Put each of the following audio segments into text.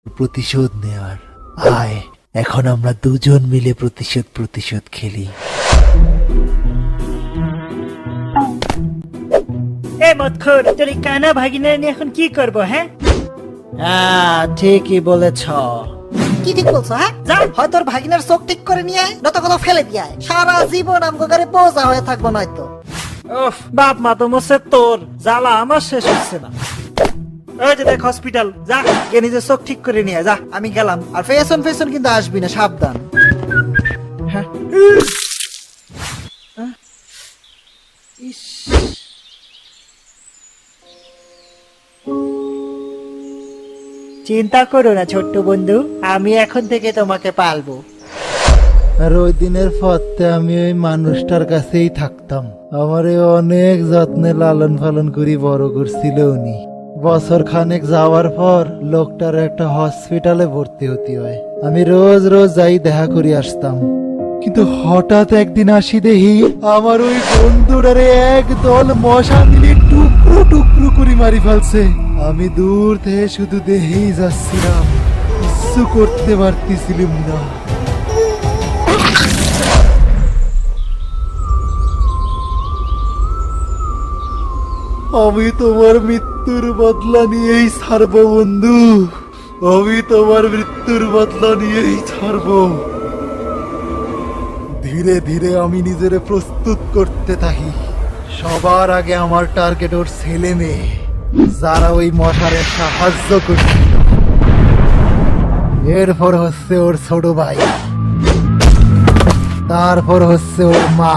প্রতিশোধ নেওয়ার। আয়, এখন আমরা দুজন মিলে প্রতিশোধ খেলি। এ মতখোর, তোর এই কানা ভাগিনা নিয়ে এখন কি করবো? হ্যাঁ, ঠিকই বলেছ। কি ঠিক বলছো? হ্যাঁ, যা। হয় তোর ভাগিনার চোখ ঠিক করে নিয়ে আয়, নয়তো কোনো ফেলে দিয়ে আয়। সারা জীবন আমগো ঘরে বোঝা হয়ে থাকবো নয়তো। উফ, বাপ মা তো মরছে, তোর জ্বালা আমার শেষ হচ্ছে না। ওই যে দেখ হসপিটাল, যা গিয়ে নিজের চোখ ঠিক করে নিয়ে আয়, যা। আমি গেলাম, আর ফেশন ফেশন কিন্তু আসবি না, সাবধান। হ্যাঁ। চিন্তা করো না ছোট্ট বন্ধু, আমি এখন থেকে তোমাকে পালবো। আর ওই দিনের পথে আমি ওই মানুষটার কাছেই থাকতাম। আমারে অনেক যত্নে লালন পালন করি বড় করছিল উনি। বছর খানেক যাওয়ার পর লোকটার একটা হসপিটালে ভর্তি হতে হয়। আমি রোজ রোজ যাই দেখা করি আসতাম, কিন্তু হঠাৎ একদিন আসি দেখি আমার ওই বন্ধুটারে এক দল মশা মিলে টুকরো টুকরো করে মারি ফেলছে। আমি দূর থেকে শুধু দেখেই যাচ্ছিলাম, কিছু করতে পারতেছিলাম না। আমি তোমার মৃত্যুর বদলা নিয়েই ছাড়ব বন্ধু, আমি তোমার মৃত্যুর বদলা নিয়েই ছাড়ব। ধীরে ধীরে আমি নিজের প্রস্তুত করতে থাকি। সবার আগে আমার টার্গেট ওর ছেলে মেয়ে, যারা ওই মশারে সাহায্য করছিল। এরপর হচ্ছে ওর ছোট ভাই, তারপর হচ্ছে ওর মা।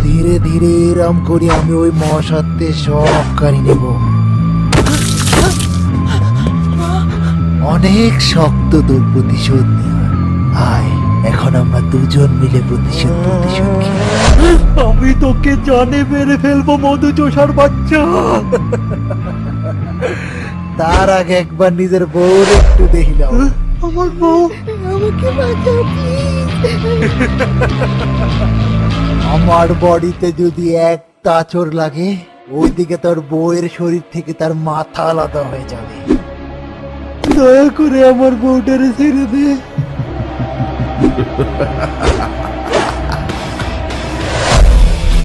ধীরে ধীরে এরম করি আমি ওই মশাতে সব কারি নেব। অনেক শক্ত তোর প্রতিশোধ নেওয়ার। আয়, এখন আমরা দুজন মিলে প্রতিশোধ খেলি। আমি তোকে জানে মেরে ফেলবো মধু চোষার বাচ্চা। তার আগে একবার নিজের বউর একটু দেখিলাম। আমার বউ, আমাকে বাঁচাও প্লিজ। আমার বডিতে যদি এক তাচর লাগে, ওইদিকে তোর বউয়ের শরীর থেকে তার মাথা আলাদা হয়ে যাবে। দয়া করে আমার বউটারে ছেড়ে দে।